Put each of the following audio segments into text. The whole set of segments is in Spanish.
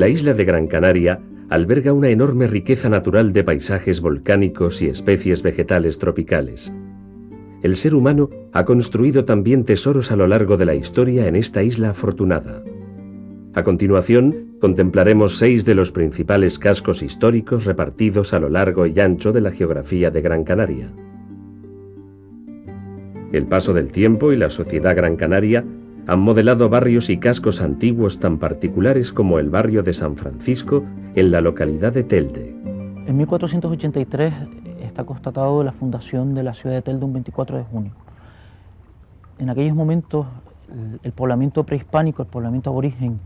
La isla de Gran Canaria alberga una enorme riqueza natural de paisajes volcánicos y especies vegetales tropicales. El ser humano ha construido también tesoros a lo largo de la historia en esta isla afortunada. A continuación, contemplaremos 6 de los principales cascos históricos repartidos a lo largo y ancho de la geografía de Gran Canaria. El paso del tiempo y la sociedad gran canaria han modelado barrios y cascos antiguos tan particulares como el barrio de San Francisco en la localidad de Telde. En 1483 está constatado la fundación de la ciudad de Telde un 24 de junio. En aquellos momentos el poblamiento prehispánico, el poblamiento aborigen,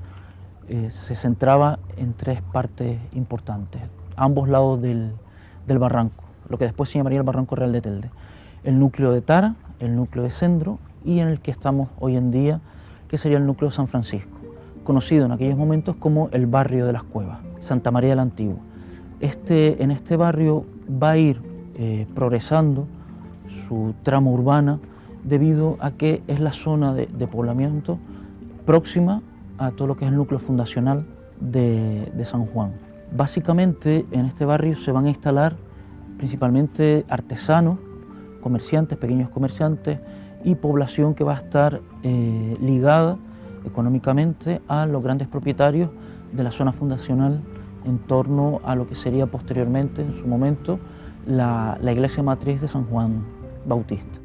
se centraba en 3 partes importantes, a ambos lados del barranco, lo que después se llamaría el Barranco Real de Telde. El núcleo de Tara, el núcleo de Cendro y en el que estamos hoy en día, que sería el núcleo de San Francisco, conocido en aquellos momentos como el barrio de las Cuevas, Santa María de la Antigua. En este barrio va a ir progresando su trama urbana debido a que es la zona de poblamiento próxima a todo lo que es el núcleo fundacional de San Juan. Básicamente en este barrio se van a instalar principalmente artesanos, comerciantes, pequeños comerciantes y población que va a estar ligada económicamente a los grandes propietarios de la zona fundacional en torno a lo que sería posteriormente, en su momento, la iglesia matriz de San Juan Bautista.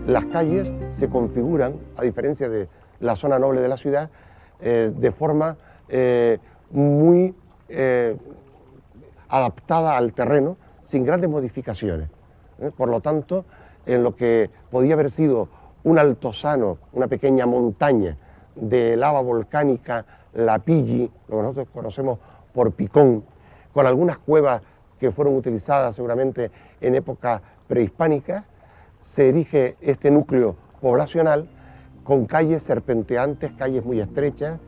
Las calles se configuran, a diferencia de la zona noble de la ciudad, de forma muy adaptada al terreno, sin grandes modificaciones. Por lo tanto, en lo que podía haber sido un altozano, una pequeña montaña de lava volcánica, la Pilli, lo que nosotros conocemos por Picón, con algunas cuevas que fueron utilizadas seguramente en época prehispánica, se erige este núcleo poblacional con calles serpenteantes, calles muy estrechas,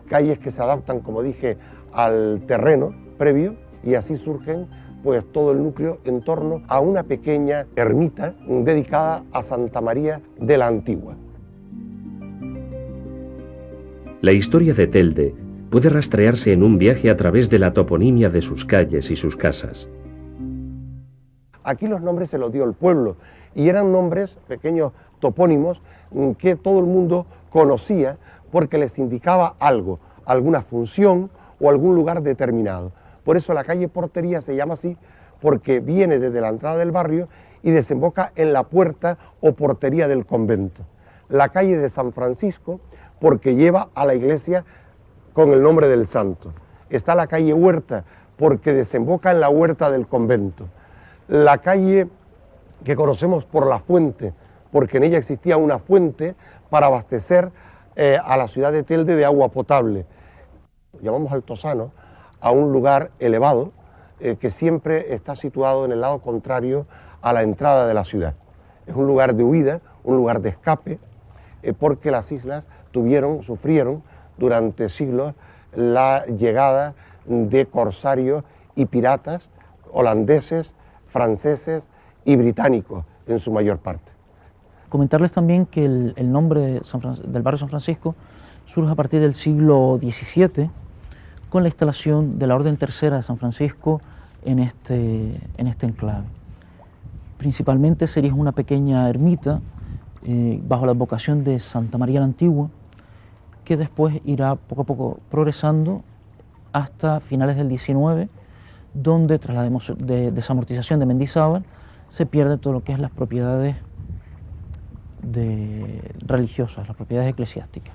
calles que se adaptan, como dije, al terreno previo, y así surgen pues todo el núcleo en torno a una pequeña ermita dedicada a Santa María de la Antigua. La historia de Telde puede rastrearse en un viaje a través de la toponimia de sus calles y sus casas. Aquí los nombres se los dio el pueblo y eran nombres, pequeños topónimos, que todo el mundo conocía porque les indicaba algo, alguna función o algún lugar determinado. Por eso la calle Portería se llama así, porque viene desde la entrada del barrio y desemboca en la puerta o portería del convento. La calle de San Francisco, porque lleva a la iglesia con el nombre del santo. Está la calle Huerta, porque desemboca en la huerta del convento. La calle que conocemos por la fuente, porque en ella existía una fuente para abastecer a la ciudad de Telde de agua potable. Llamamos altozano a un lugar elevado que siempre está situado en el lado contrario a la entrada de la ciudad. Es un lugar de huida, un lugar de escape, porque las islas sufrieron durante siglos la llegada de corsarios y piratas holandeses, franceses y británicos en su mayor parte. Comentarles también que el nombre del barrio San Francisco surge a partir del siglo XVII con la instalación de la Orden Tercera de San Francisco en este enclave. Principalmente sería una pequeña ermita bajo la advocación de Santa María la Antigua, que después irá poco a poco progresando hasta finales del XIX, donde tras la desamortización de Mendizábal se pierde todo lo que es las propiedades religiosas, las propiedades eclesiásticas.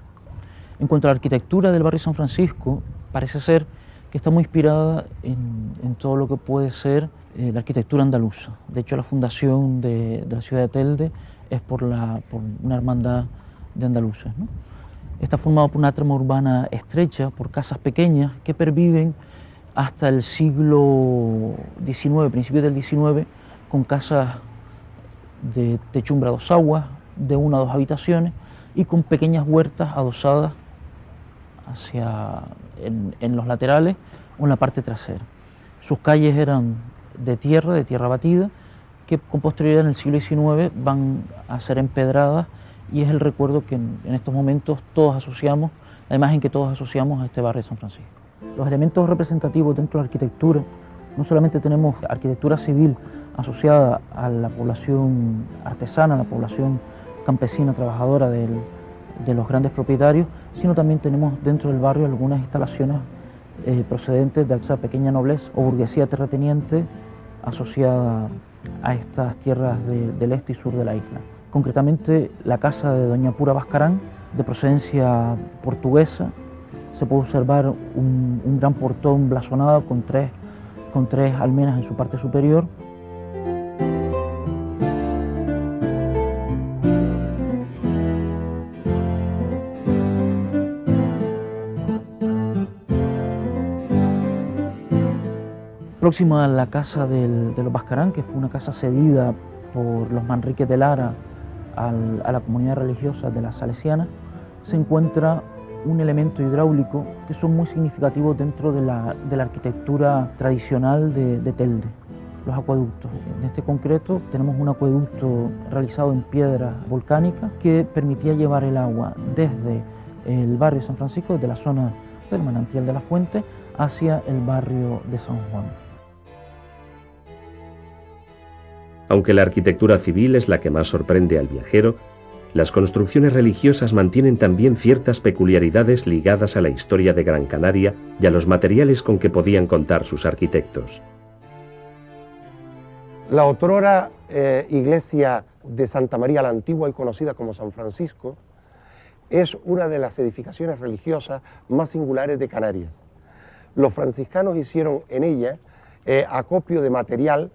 En cuanto a la arquitectura del barrio San Francisco, parece ser que está muy inspirada en todo lo que puede ser la arquitectura andaluza. De hecho, la fundación de la ciudad de Telde es por una hermandad de andaluces, ¿no? Está formado por una trama urbana estrecha, por casas pequeñas que perviven hasta el siglo XIX, principios del XIX, con casas de techumbre a 2 aguas, de 1 a 2 habitaciones y con pequeñas huertas adosadas en los laterales o en la parte trasera. Sus calles eran de tierra batida, que con posterioridad en el siglo XIX van a ser empedradas y es el recuerdo que en estos momentos todos asociamos, la imagen que todos asociamos a este barrio de San Francisco. Los elementos representativos dentro de la arquitectura, no solamente tenemos arquitectura civil asociada a la población artesana, a la población campesina, trabajadora de los grandes propietarios, sino también tenemos dentro del barrio algunas instalaciones procedentes de esa pequeña nobleza o burguesía terrateniente asociada a estas tierras del este y sur de la isla. Concretamente la casa de doña Pura Bascarán, de procedencia portuguesa. Se puede observar un gran portón blasonado con tres almenas en su parte superior. Próximo a la casa de los Bascarán, que fue una casa cedida por los Manriques de Lara a la comunidad religiosa de las Salesianas, se encuentra un elemento hidráulico que son muy significativos dentro de la arquitectura tradicional de Telde, los acueductos. En este concreto tenemos un acueducto realizado en piedra volcánica que permitía llevar el agua desde el barrio de San Francisco, desde la zona del manantial de la Fuente, hacia el barrio de San Juan. Aunque la arquitectura civil es la que más sorprende al viajero, las construcciones religiosas mantienen también ciertas peculiaridades ligadas a la historia de Gran Canaria y a los materiales con que podían contar sus arquitectos. La otrora iglesia de Santa María la Antigua y conocida como San Francisco es una de las edificaciones religiosas más singulares de Canarias. Los franciscanos hicieron en ella acopio de material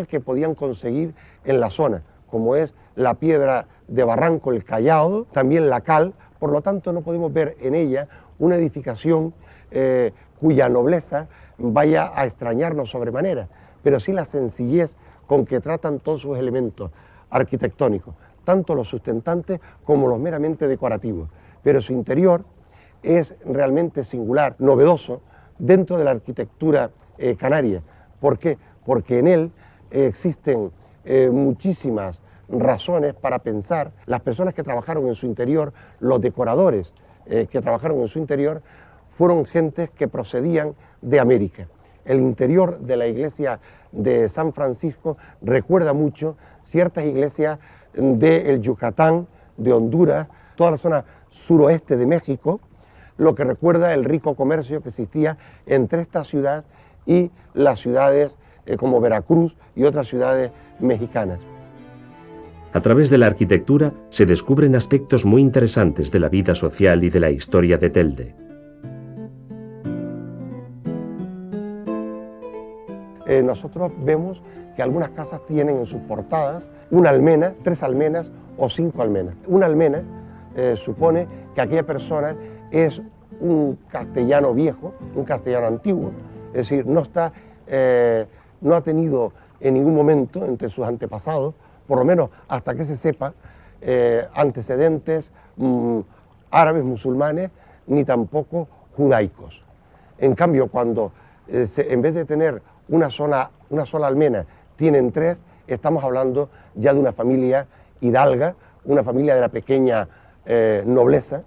que podían conseguir en la zona, como es la piedra de Barranco, el Callao, también la cal. Por lo tanto no podemos ver en ella una edificación cuya nobleza vaya a extrañarnos sobremanera, pero sí la sencillez con que tratan todos sus elementos arquitectónicos, tanto los sustentantes como los meramente decorativos. Pero su interior es realmente singular, novedoso dentro de la arquitectura canaria. ¿Por qué? Porque en él existen muchísimas razones para pensar. Las personas que trabajaron en su interior, los decoradores que trabajaron en su interior, fueron gentes que procedían de América. El interior de la iglesia de San Francisco recuerda mucho ciertas iglesias del Yucatán, de Honduras, toda la zona suroeste de México, lo que recuerda el rico comercio que existía entre esta ciudad y las ciudades como Veracruz y otras ciudades mexicanas. A través de la arquitectura se descubren aspectos muy interesantes de la vida social y de la historia de Telde. Nosotros vemos que algunas casas tienen en sus portadas una almena, 3 almenas o 5 almenas. Una almena supone que aquella persona es un castellano viejo, un castellano antiguo, es decir, no ha tenido en ningún momento entre sus antepasados, por lo menos hasta que se sepa, antecedentes árabes, musulmanes, ni tampoco judaicos. En cambio, cuando en vez de tener una sola almena, tienen 3, estamos hablando ya de una familia hidalga, una familia de la pequeña nobleza,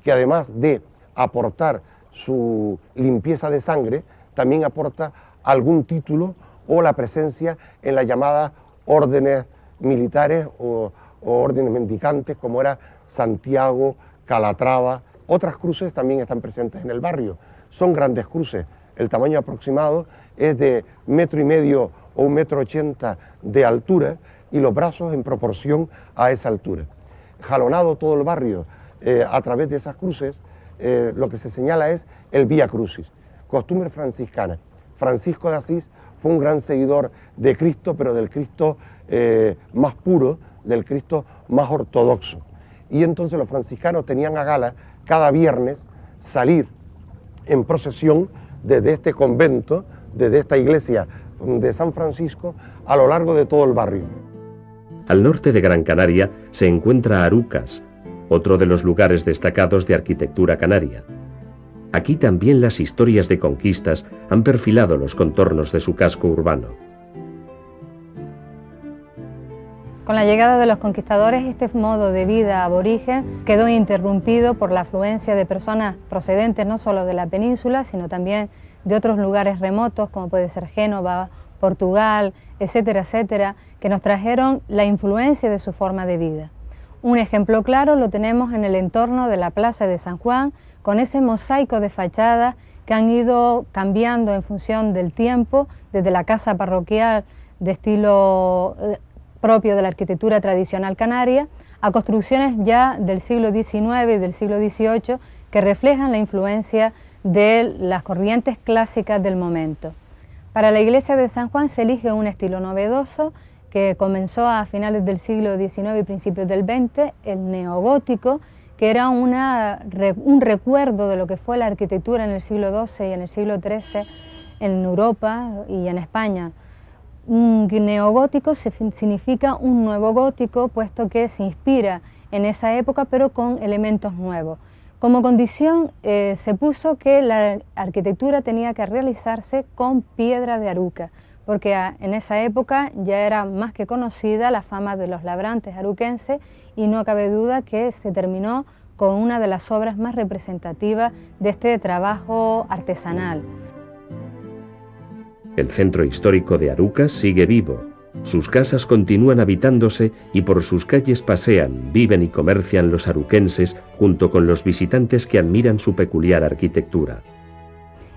que además de aportar su limpieza de sangre, también aporta algún título o la presencia en las llamadas órdenes militares o órdenes mendicantes, como era Santiago, Calatrava. Otras cruces también están presentes en el barrio. Son grandes cruces. El tamaño aproximado es de 1,5 metros o 1,80 m de altura y los brazos en proporción a esa altura. Jalonado todo el barrio a través de esas cruces, lo que se señala es el Vía Crucis, costumbre franciscana. Francisco de Asís fue un gran seguidor de Cristo, pero del Cristo más puro, del Cristo más ortodoxo. Y entonces los franciscanos tenían a gala cada viernes salir en procesión desde este convento, desde esta iglesia de San Francisco, a lo largo de todo el barrio. Al norte de Gran Canaria se encuentra Arucas, otro de los lugares destacados de arquitectura canaria. Aquí también las historias de conquistas han perfilado los contornos de su casco urbano. Con la llegada de los conquistadores, este modo de vida aborigen quedó interrumpido por la afluencia de personas procedentes no solo de la península, sino también de otros lugares remotos, como puede ser Génova, Portugal, etcétera, etcétera, que nos trajeron la influencia de su forma de vida. Un ejemplo claro lo tenemos en el entorno de la Plaza de San Juan, con ese mosaico de fachadas que han ido cambiando en función del tiempo, desde la casa parroquial de estilo propio de la arquitectura tradicional canaria, a construcciones ya del siglo XIX y del siglo XVIII que reflejan la influencia de las corrientes clásicas del momento. Para la iglesia de San Juan se elige un estilo novedoso que comenzó a finales del siglo XIX y principios del XX, el neogótico, que era un recuerdo de lo que fue la arquitectura en el siglo XII y en el siglo XIII en Europa y en España. Un neogótico significa un nuevo gótico, puesto que se inspira en esa época, pero con elementos nuevos. Como condición se puso que la arquitectura tenía que realizarse con piedra de Aruca, porque en esa época ya era más que conocida la fama de los labrantes aruquenses y no cabe duda que se terminó con una de las obras más representativas de este trabajo artesanal. El centro histórico de Arucas sigue vivo. Sus casas continúan habitándose y por sus calles pasean, viven y comercian los aruquenses junto con los visitantes que admiran su peculiar arquitectura.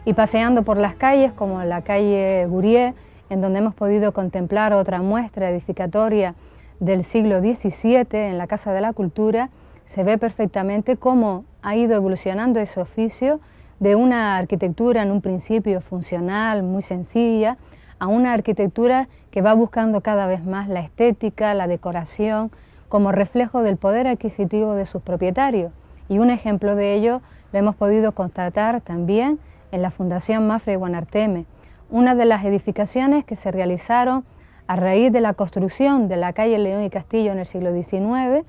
Y paseando por las calles como la calle Gurié, en donde hemos podido contemplar otra muestra edificatoria del siglo XVII en la Casa de la Cultura, se ve perfectamente cómo ha ido evolucionando ese oficio de una arquitectura en un principio funcional, muy sencilla, a una arquitectura que va buscando cada vez más la estética, la decoración, como reflejo del poder adquisitivo de sus propietarios. Y un ejemplo de ello lo hemos podido constatar también en la Fundación Mafra y Guanarteme, una de las edificaciones que se realizaron a raíz de la construcción de la calle León y Castillo en el siglo XIX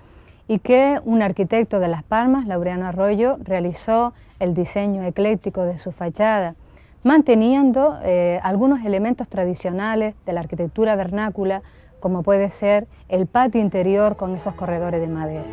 y que un arquitecto de Las Palmas, Laureano Arroyo, realizó el diseño ecléctico de su fachada, manteniendo algunos elementos tradicionales de la arquitectura vernácula, como puede ser el patio interior con esos corredores de madera.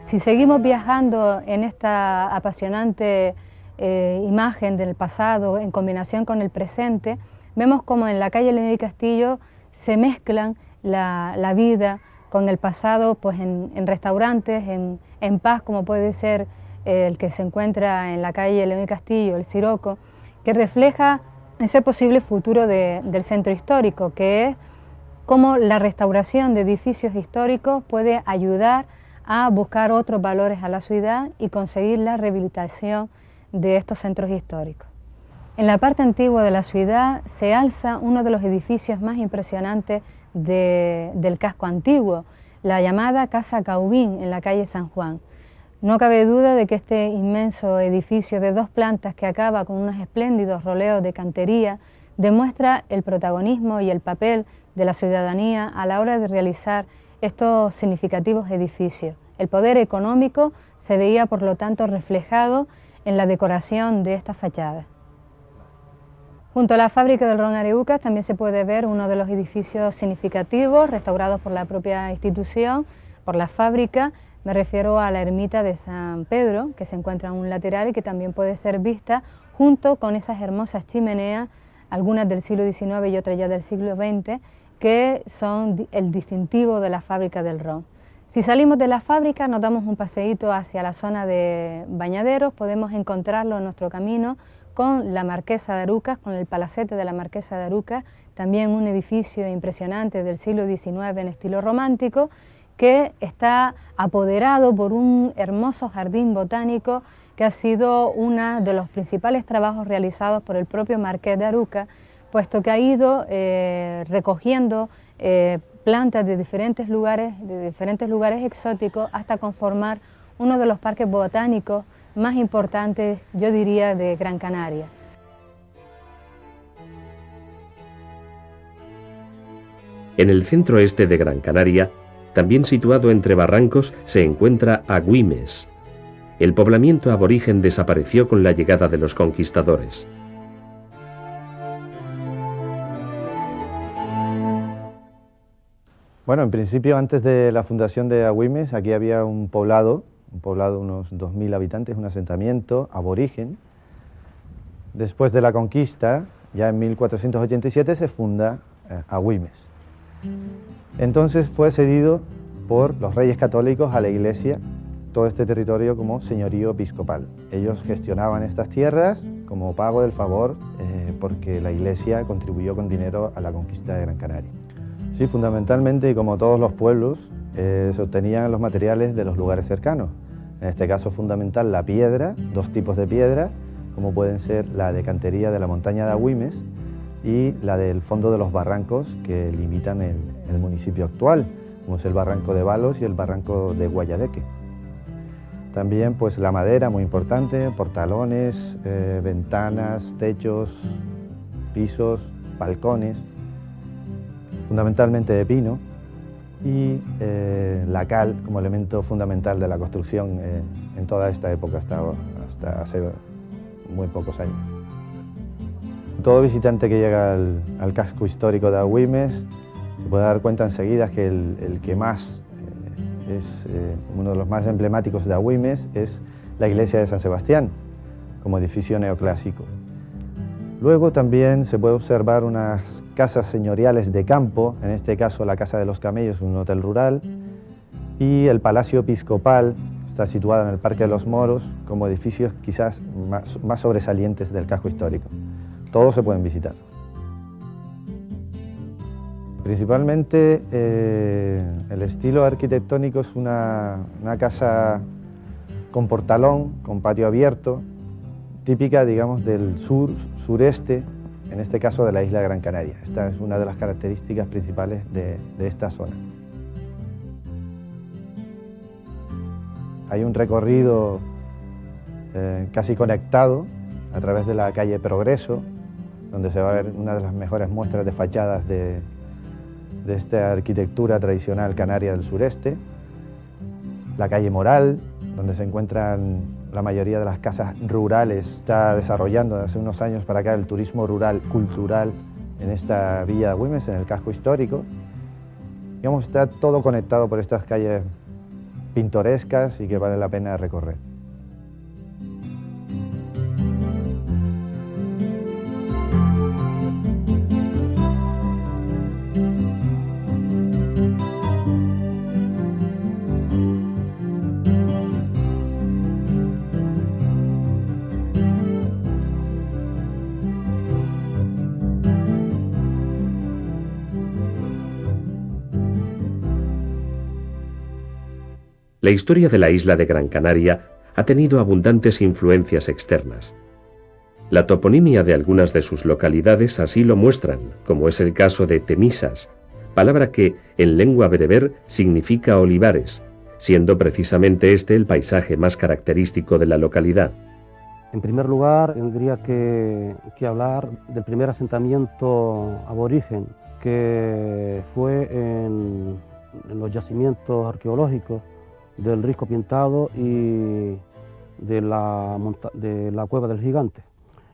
Si seguimos viajando en esta apasionante imagen del pasado en combinación con el presente, vemos como en la calle León y Castillo se mezclan la vida con el pasado, pues en restaurantes, en paz, como puede ser el que se encuentra en la calle León y Castillo, el Siroco, que refleja ese posible futuro del centro histórico, que es cómo la restauración de edificios históricos puede ayudar a buscar otros valores a la ciudad y conseguir la rehabilitación de estos centros históricos. En la parte antigua de la ciudad se alza uno de los edificios más impresionantes del casco antiguo, la llamada Casa Caubín en la calle San Juan. No cabe duda de que este inmenso edificio de 2 plantas que acaba con unos espléndidos roleos de cantería demuestra el protagonismo y el papel de la ciudadanía a la hora de realizar estos significativos edificios. El poder económico se veía por lo tanto reflejado en la decoración de estas fachadas. Junto a la fábrica del Ron Areucas también se puede ver uno de los edificios significativos restaurados por la propia institución, por la fábrica. Me refiero a la ermita de San Pedro, que se encuentra en un lateral y que también puede ser vista junto con esas hermosas chimeneas, algunas del siglo XIX y otras ya del siglo XX, que son el distintivo de la fábrica del ron. Si salimos de la fábrica, nos damos un paseíto hacia la zona de bañaderos, podemos encontrarlo en nuestro camino con la Marquesa de Arucas, con el palacete de la Marquesa de Arucas, también un edificio impresionante del siglo XIX en estilo romántico, que está apoderado por un hermoso jardín botánico que ha sido uno de los principales trabajos realizados por el propio Marqués de Arucas, puesto que ha ido recogiendo plantas de diferentes lugares exóticos hasta conformar uno de los parques botánicos más importantes, yo diría, de Gran Canaria. En el centro este de Gran Canaria, también situado entre barrancos, se encuentra Agüimes. El poblamiento aborigen desapareció con la llegada de los conquistadores. Bueno, en principio, antes de la fundación de Agüimes, aquí había un poblado de unos 2000 habitantes, un asentamiento aborigen. Después de la conquista, ya en 1487, se funda Agüimes. Entonces fue cedido por los reyes católicos a la iglesia todo este territorio como señorío episcopal. Ellos gestionaban estas tierras como pago del favor porque la iglesia contribuyó con dinero a la conquista de Gran Canaria. Sí, fundamentalmente, y como todos los pueblos, se obtenían los materiales de los lugares cercanos. En este caso fundamental la piedra, dos tipos de piedra, como pueden ser la de cantería de la montaña de Agüimes y la del fondo de los barrancos que limitan el municipio actual, como es el barranco de Balos y el barranco de Guayadeque. También pues la madera, muy importante, portalones, ventanas, techos, pisos, balcones, fundamentalmente de pino, y la cal como elemento fundamental de la construcción en toda esta época, hasta hace muy pocos años. Todo visitante que llega al casco histórico de Agüimes se puede dar cuenta enseguida que el que más es uno de los más emblemáticos de Agüimes es la iglesia de San Sebastián, como edificio neoclásico. Luego también se puede observar unas casas señoriales de campo, en este caso la Casa de los Camellos, un hotel rural, y el Palacio Episcopal, está situado en el Parque de los Moros, como edificios quizás más sobresalientes del casco histórico. Todos se pueden visitar. Principalmente el estilo arquitectónico es una casa con portalón, con patio abierto, típica, digamos, del sureste, en este caso de la isla de Gran Canaria. Esta es una de las características principales de esta zona. Hay un recorrido casi conectado a través de la calle Progreso, donde se va a ver una de las mejores muestras de fachadas de esta arquitectura tradicional canaria del sureste. La calle Moral, donde se encuentran la mayoría de las casas rurales. Está desarrollando desde hace unos años para acá el turismo rural cultural en esta villa de Agüimes, en el casco histórico. Digamos, está todo conectado por estas calles pintorescas y que vale la pena recorrer. La historia de la isla de Gran Canaria ha tenido abundantes influencias externas. La toponimia de algunas de sus localidades así lo muestran, como es el caso de Temisas, palabra que en lengua bereber significa olivares, siendo precisamente este el paisaje más característico de la localidad. En primer lugar, tendría que hablar del primer asentamiento aborigen, que fue en los yacimientos arqueológicos del Risco Pintado y de la Cueva del Gigante.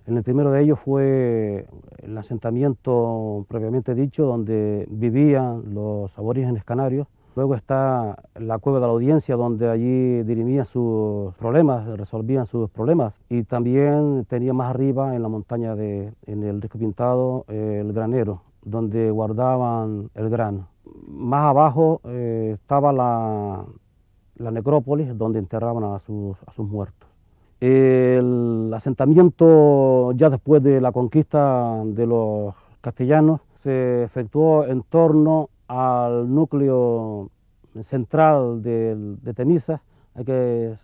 En el primero de ellos fue el asentamiento propiamente dicho, donde vivían los aborígenes canarios. Luego está la Cueva de la Audiencia, donde allí dirimían sus problemas, resolvían sus problemas. Y también tenía más arriba, en la montaña en el Risco Pintado, el granero, donde guardaban el grano. Más abajo estaba la necrópolis, donde enterraban a sus muertos. El asentamiento, ya después de la conquista de los castellanos, se efectuó en torno al núcleo central de Temisas. Hay que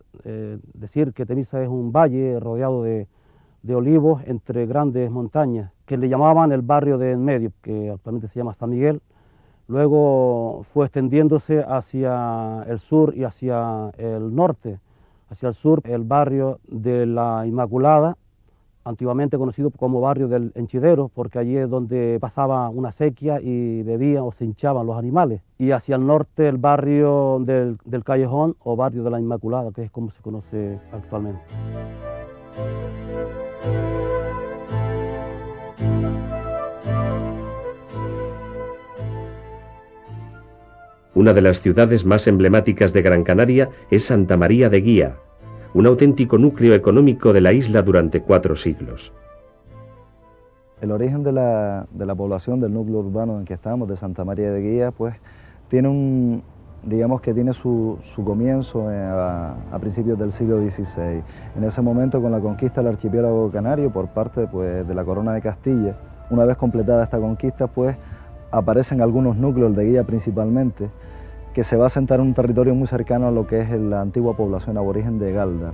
decir que Temisas es un valle rodeado de olivos entre grandes montañas, que le llamaban el barrio de en medio, que actualmente se llama San Miguel. Luego fue extendiéndose hacia el sur y hacia el norte. Hacia el sur, el barrio de la Inmaculada, antiguamente conocido como barrio del Henchidero, porque allí es donde pasaba una sequía y bebían o se hinchaban los animales. Y hacia el norte, el barrio del Callejón o barrio de la Inmaculada, que es como se conoce actualmente. Una de las ciudades más emblemáticas de Gran Canaria es Santa María de Guía, un auténtico núcleo económico de la isla durante 4 siglos. El origen de la población del núcleo urbano en que estamos, de Santa María de Guía, pues tiene digamos que tiene su comienzo a principios del siglo XVI. En ese momento, con la conquista del archipiélago canario por parte pues, de la Corona de Castilla, una vez completada esta conquista, pues aparecen algunos núcleos de Guía principalmente, que se va a asentar en un territorio muy cercano a lo que es la antigua población aborigen de Galda.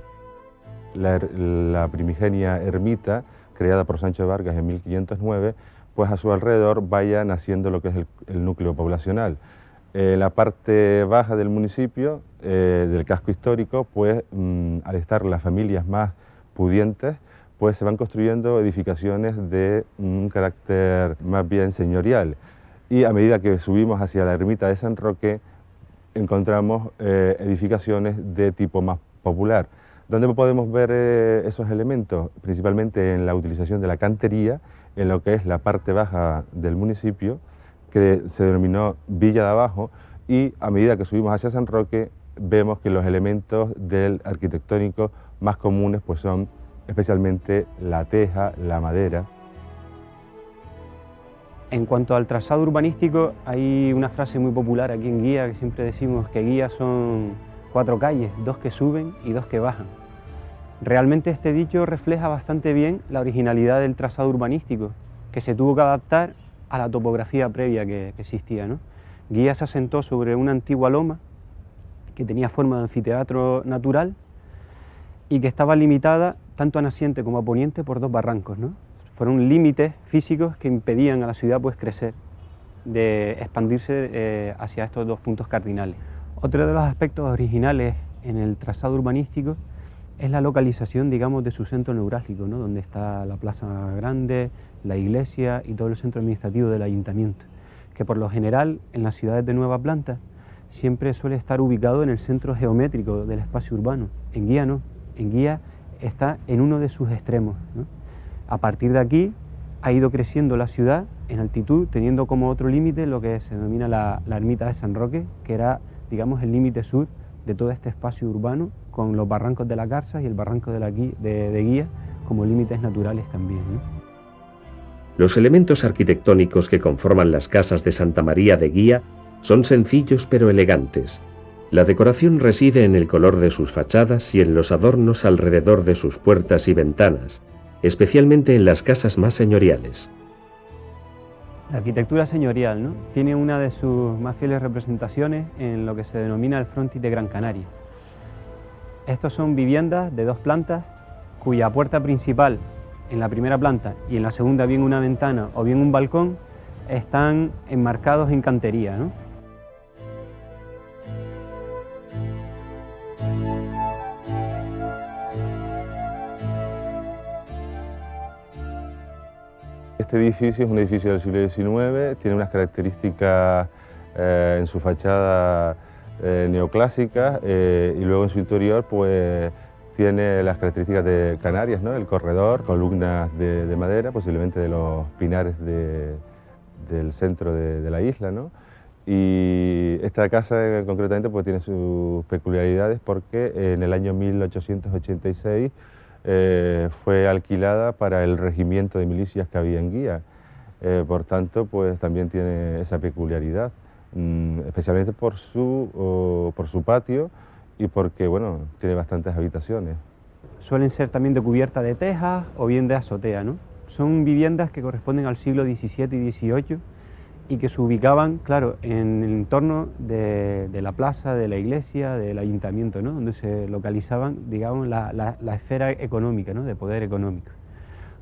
La primigenia ermita, creada por Sancho de Vargas en 1509, pues a su alrededor vaya naciendo lo que es el núcleo poblacional. La parte baja del municipio, del casco histórico, pues al estar las familias más pudientes, pues se van construyendo edificaciones de un carácter más bien señorial. Y a medida que subimos hacia la ermita de San Roque, encontramos edificaciones de tipo más popular. ¿Dónde podemos ver esos elementos? Principalmente en la utilización de la cantería, en lo que es la parte baja del municipio, que se denominó Villa de Abajo, y a medida que subimos hacia San Roque, vemos que los elementos del arquitectónico más comunes pues son especialmente la teja, la madera. En cuanto al trazado urbanístico, hay una frase muy popular aquí en Guía, que siempre decimos que Guía son 4 calles, 2 que suben y 2 que bajan. Realmente este dicho refleja bastante bien la originalidad del trazado urbanístico, que se tuvo que adaptar a la topografía previa que existía, ¿no? Guía se asentó sobre una antigua loma que tenía forma de anfiteatro natural y que estaba limitada tanto a naciente como a poniente por 2 barrancos, ¿no? Fueron límites físicos que impedían a la ciudad pues crecer, de expandirse hacia estos 2 puntos cardinales. Otro de los aspectos originales en el trazado urbanístico es la localización, digamos, de su centro neurálgico, ¿no? Donde está la Plaza Grande, la iglesia y todo el centro administrativo del ayuntamiento, que por lo general en las ciudades de nueva planta siempre suele estar ubicado en el centro geométrico del espacio urbano. En Guía no, en Guía está en uno de sus extremos, ¿no? A partir de aquí ha ido creciendo la ciudad en altitud, teniendo como otro límite lo que se denomina la ermita de San Roque, que era, digamos, el límite sur de todo este espacio urbano, con los barrancos de la Garza y el barranco de Guía como límites naturales también, ¿no? Los elementos arquitectónicos que conforman las casas de Santa María de Guía son sencillos pero elegantes. La decoración reside en el color de sus fachadas y en los adornos alrededor de sus puertas y ventanas, especialmente en las casas más señoriales. La arquitectura señorial, ¿no? Tiene una de sus más fieles representaciones en lo que se denomina el frontis de Gran Canaria. Estos son viviendas de 2 plantas cuya puerta principal en la primera planta y en la segunda bien una ventana o bien un balcón están enmarcados en cantería, ¿no? Este edificio es un edificio del siglo XIX, tiene unas características en su fachada neoclásicas y luego en su interior pues tiene las características de Canarias, ¿no? El corredor, columnas de madera, posiblemente de los pinares del centro de la isla, ¿no? Y esta casa concretamente pues tiene sus peculiaridades porque en el año 1886 fue alquilada para el regimiento de milicias que había en Guía. Por tanto, pues también tiene esa peculiaridad, especialmente por su patio y porque, bueno, tiene bastantes habitaciones. Suelen ser también de cubierta de teja o bien de azotea, ¿no? Son viviendas que corresponden al siglo XVII y XVIII y que se ubicaban, claro, en el entorno de la plaza, de la iglesia, del ayuntamiento, ¿no? Donde se localizaban, digamos, la esfera económica, ¿no? De poder económico.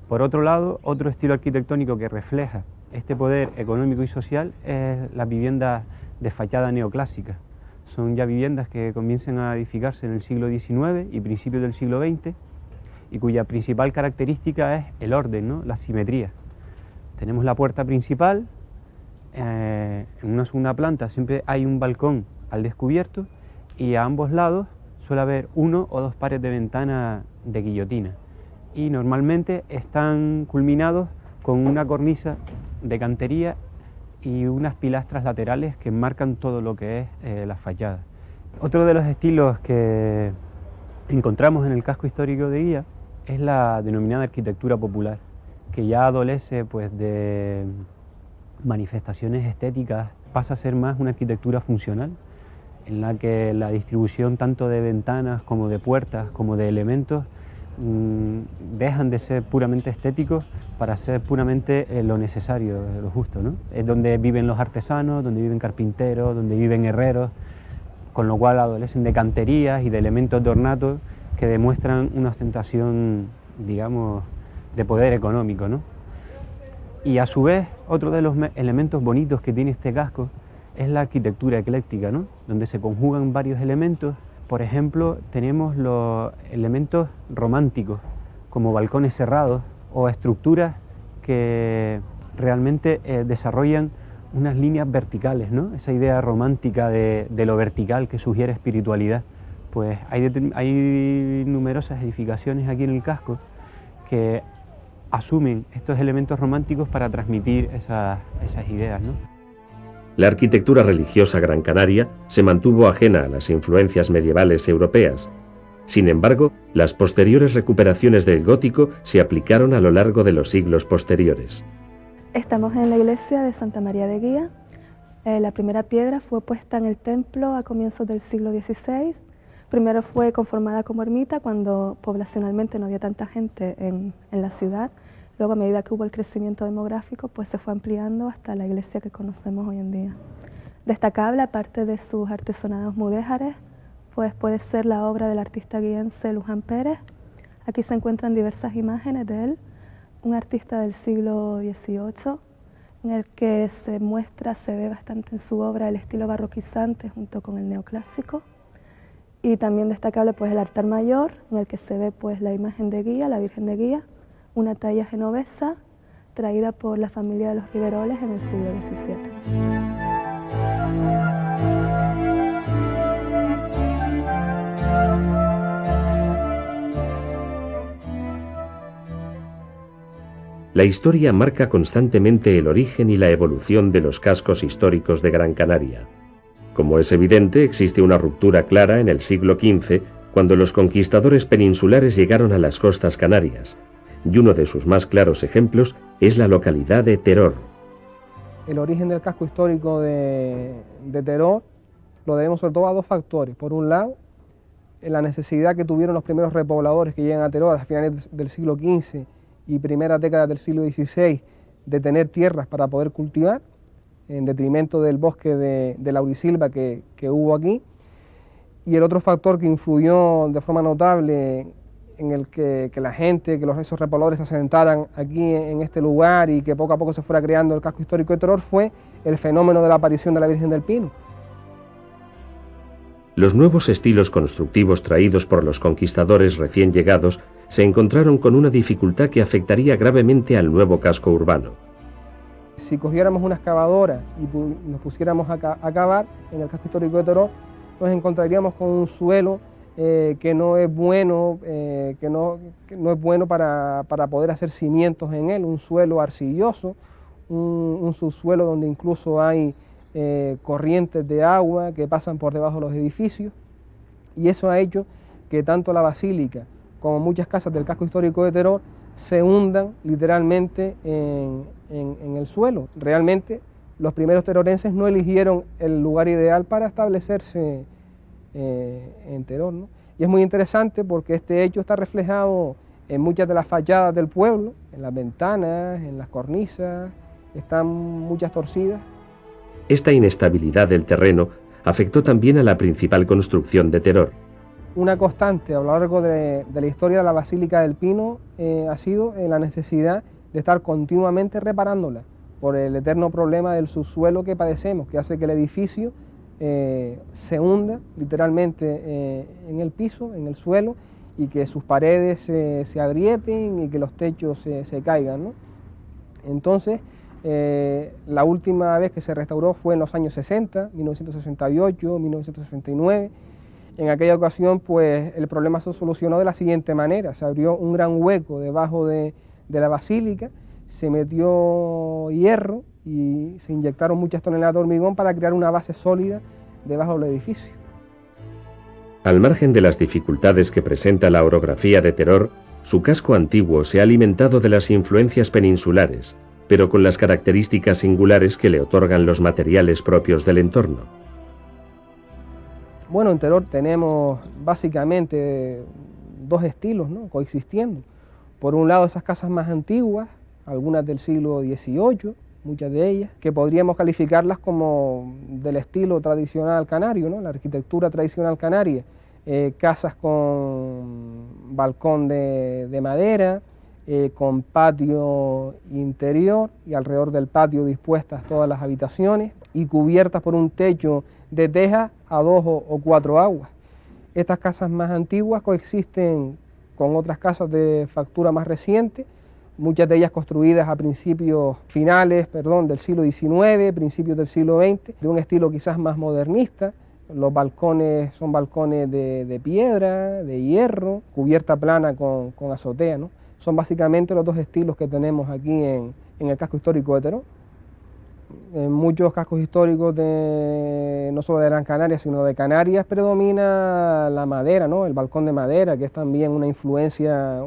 Por otro lado, otro estilo arquitectónico que refleja este poder económico y social es las viviendas de fachada neoclásica. Son ya viviendas que comienzan a edificarse en el siglo XIX y principios del siglo XX y cuya principal característica es el orden, ¿no? La simetría. Tenemos la puerta principal. En una segunda planta siempre hay un balcón al descubierto y a ambos lados suele haber 1 o 2 pares de ventanas de guillotina y normalmente están culminados con una cornisa de cantería y unas pilastras laterales que marcan todo lo que es la fachada. Otro de los estilos que encontramos en el casco histórico de Guía es la denominada arquitectura popular, que ya adolece pues, de manifestaciones estéticas, pasa a ser más una arquitectura funcional, en la que la distribución tanto de ventanas como de puertas como de elementos dejan de ser puramente estéticos para ser puramente lo necesario, lo justo, ¿no? Es donde viven los artesanos, donde viven carpinteros, donde viven herreros, con lo cual adolecen de canterías y de elementos de ornato que demuestran una ostentación, digamos, de poder económico, ¿no? Y a su vez, otro de los elementos bonitos que tiene este casco es la arquitectura ecléctica, ¿no? Donde se conjugan varios elementos. Por ejemplo, tenemos los elementos románticos, como balcones cerrados o estructuras que realmente desarrollan unas líneas verticales, ¿no? Esa idea romántica de lo vertical que sugiere espiritualidad. Pues hay numerosas edificaciones aquí en el casco que asumen estos elementos románticos para transmitir esas ideas, ¿no? La arquitectura religiosa gran canaria se mantuvo ajena a las influencias medievales europeas. Sin embargo, las posteriores recuperaciones del gótico se aplicaron a lo largo de los siglos posteriores. Estamos en la iglesia de Santa María de Guía. La primera piedra fue puesta en el templo a comienzos del siglo XVI. Primero fue conformada como ermita cuando poblacionalmente no había tanta gente en la ciudad. Luego, a medida que hubo el crecimiento demográfico, pues se fue ampliando hasta la iglesia que conocemos hoy en día. Destacable, aparte de sus artesonados mudéjares, pues puede ser la obra del artista guiense Luján Pérez. Aquí se encuentran diversas imágenes de él, un artista del siglo XVIII, en el que se ve bastante en su obra el estilo barroquizante junto con el neoclásico. Y también destacable pues el altar mayor, en el que se ve pues la imagen de Guía, la Virgen de Guía, una talla genovesa traída por la familia de los Riveroles en el siglo XVII. La historia marca constantemente el origen y la evolución de los cascos históricos de Gran Canaria. Como es evidente, existe una ruptura clara en el siglo XV, cuando los conquistadores peninsulares llegaron a las costas canarias, y uno de sus más claros ejemplos es la localidad de Teror. El origen del casco histórico de Teror lo debemos sobre todo a dos factores. Por un lado, la necesidad que tuvieron los primeros repobladores que llegan a Teror a finales del siglo XV y primeras décadas del siglo XVI de tener tierras para poder cultivar, en detrimento del bosque de laurisilva que hubo aquí. Y el otro factor que influyó de forma notable en el que la gente, esos repobladores se asentaran aquí en este lugar y que poco a poco se fuera creando el casco histórico de Teror fue el fenómeno de la aparición de la Virgen del Pino. Los nuevos estilos constructivos traídos por los conquistadores recién llegados se encontraron con una dificultad que afectaría gravemente al nuevo casco urbano. Si cogiéramos una excavadora y nos pusiéramos a cavar en el casco histórico de Teror, nos encontraríamos con un suelo que no es bueno, para poder hacer cimientos en él, un suelo arcilloso, un subsuelo donde incluso hay corrientes de agua que pasan por debajo de los edificios, y eso ha hecho que tanto la basílica como muchas casas del casco histórico de Teror se hundan literalmente en el suelo. Realmente los primeros terorenses no eligieron el lugar ideal para establecerse en Teror, ¿no? Y es muy interesante porque este hecho está reflejado en muchas de las fachadas del pueblo, en las ventanas, en las cornisas, están muchas torcidas. Esta inestabilidad del terreno afectó también a la principal construcción de Teror. Una constante a lo largo de la historia de la Basílica del Pino ha sido la necesidad de estar continuamente reparándola por el eterno problema del subsuelo que padecemos, que hace que el edificio se hunda literalmente en el piso, en el suelo, y que sus paredes se agrieten y que los techos se caigan, ¿no? Entonces, la última vez que se restauró fue en los años 60, 1968, 1969. En aquella ocasión, pues, el problema se solucionó de la siguiente manera: se abrió un gran hueco debajo de la basílica, se metió hierro y se inyectaron muchas toneladas de hormigón para crear una base sólida debajo del edificio. Al margen de las dificultades que presenta la orografía de Teror, su casco antiguo se ha alimentado de las influencias peninsulares, pero con las características singulares que le otorgan los materiales propios del entorno. Bueno, en Teror tenemos básicamente dos estilos, ¿no?, coexistiendo. Por un lado, esas casas más antiguas, algunas del siglo XVIII, muchas de ellas, que podríamos calificarlas como del estilo tradicional canario, ¿no?, la arquitectura tradicional canaria. Casas con balcón de madera, con patio interior y alrededor del patio dispuestas todas las habitaciones y cubiertas por un techo de teja a 2 o 4 aguas. Estas casas más antiguas coexisten con otras casas de factura más reciente, muchas de ellas construidas a finales del siglo XIX, principios del siglo XX, de un estilo quizás más modernista. Los balcones son balcones de piedra, de hierro, cubierta plana con azotea, ¿no? Son básicamente los dos estilos que tenemos aquí en el casco histórico de Teror. En muchos cascos históricos no solo de Gran Canaria, sino de Canarias, predomina la madera, ¿no?, el balcón de madera, que es también una influencia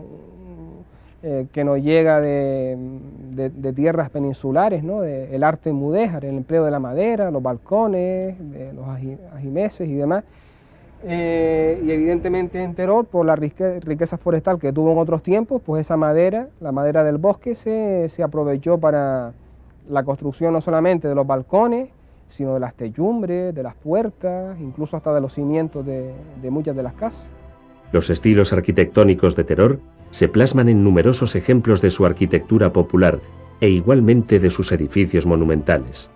que nos llega de tierras peninsulares, ¿no?, el arte mudéjar, el empleo de la madera, los balcones, de los ajimeces y demás. Y evidentemente en Teror, por la riqueza forestal que tuvo en otros tiempos, pues esa madera, la madera del bosque, se aprovechó para la construcción no solamente de los balcones, sino de las techumbres, de las puertas, incluso hasta de los cimientos de muchas de las casas. Los estilos arquitectónicos de Teror se plasman en numerosos ejemplos de su arquitectura popular e igualmente de sus edificios monumentales.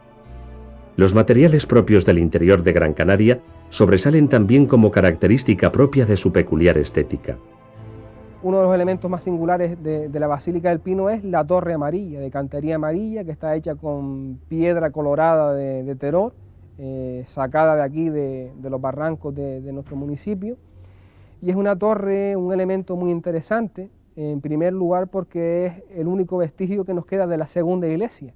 Los materiales propios del interior de Gran Canaria sobresalen también como característica propia de su peculiar estética. Uno de los elementos más singulares de la Basílica del Pino es la torre amarilla, de cantería amarilla, que está hecha con piedra colorada de Teror, sacada de aquí de los barrancos de nuestro municipio. Y es una torre, un elemento muy interesante, en primer lugar porque es el único vestigio que nos queda de la segunda iglesia.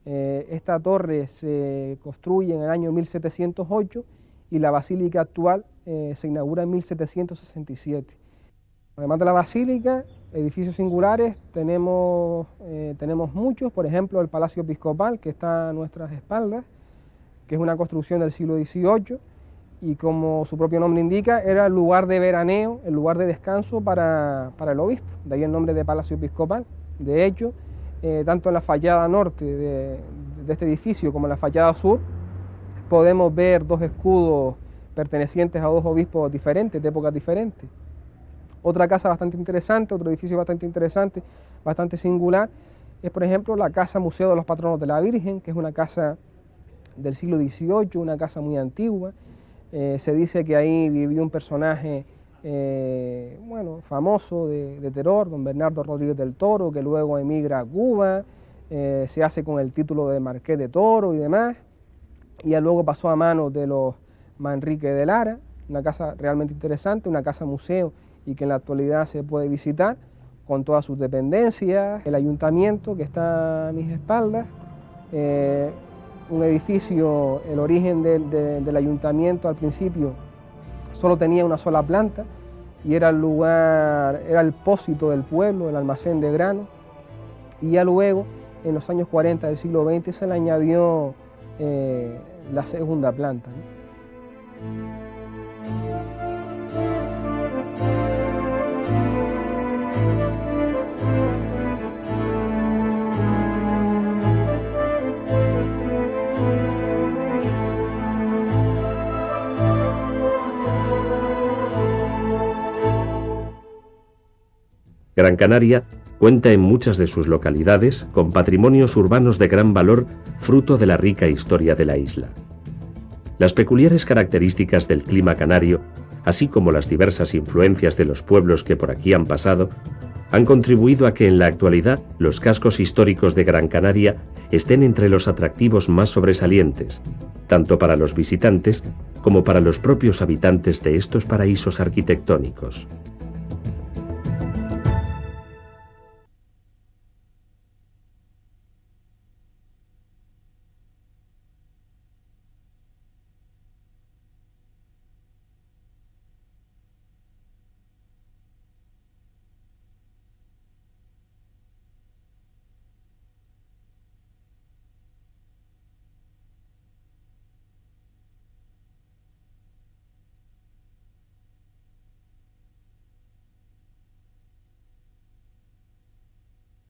Esta torre se construye en el año 1708 y la basílica actual se inaugura en 1767. Además de la basílica, edificios singulares tenemos muchos, por ejemplo el Palacio Episcopal, que está a nuestras espaldas, que es una construcción del siglo XVIII, y como su propio nombre indica, era el lugar de veraneo, el lugar de descanso para el obispo, de ahí el nombre de Palacio Episcopal. De hecho, tanto en la fachada norte de este edificio como en la fachada sur, podemos ver dos escudos pertenecientes a dos obispos diferentes, de épocas diferentes. Otra casa bastante interesante, otro edificio bastante interesante, bastante singular, es por ejemplo la Casa Museo de los Patronos de la Virgen, que es una casa del siglo XVIII, una casa muy antigua. Se dice que ahí vivió un personaje famoso de Teror, don Bernardo Rodríguez del Toro, que luego emigra a Cuba, se hace con el título de Marqués de Toro y demás, y ya luego pasó a manos de los Manrique de Lara, una casa realmente interesante, una casa museo y que en la actualidad se puede visitar con todas sus dependencias, el ayuntamiento que está a mis espaldas, un edificio, el origen del ayuntamiento al principio solo tenía una sola planta y era el lugar, era el pósito del pueblo, el almacén de grano, y ya luego en los años 40 del siglo XX se le añadió la segunda planta, ¿no? Gran Canaria cuenta en muchas de sus localidades con patrimonios urbanos de gran valor, fruto de la rica historia de la isla. Las peculiares características del clima canario, así como las diversas influencias de los pueblos que por aquí han pasado, han contribuido a que en la actualidad los cascos históricos de Gran Canaria estén entre los atractivos más sobresalientes, tanto para los visitantes como para los propios habitantes de estos paraísos arquitectónicos.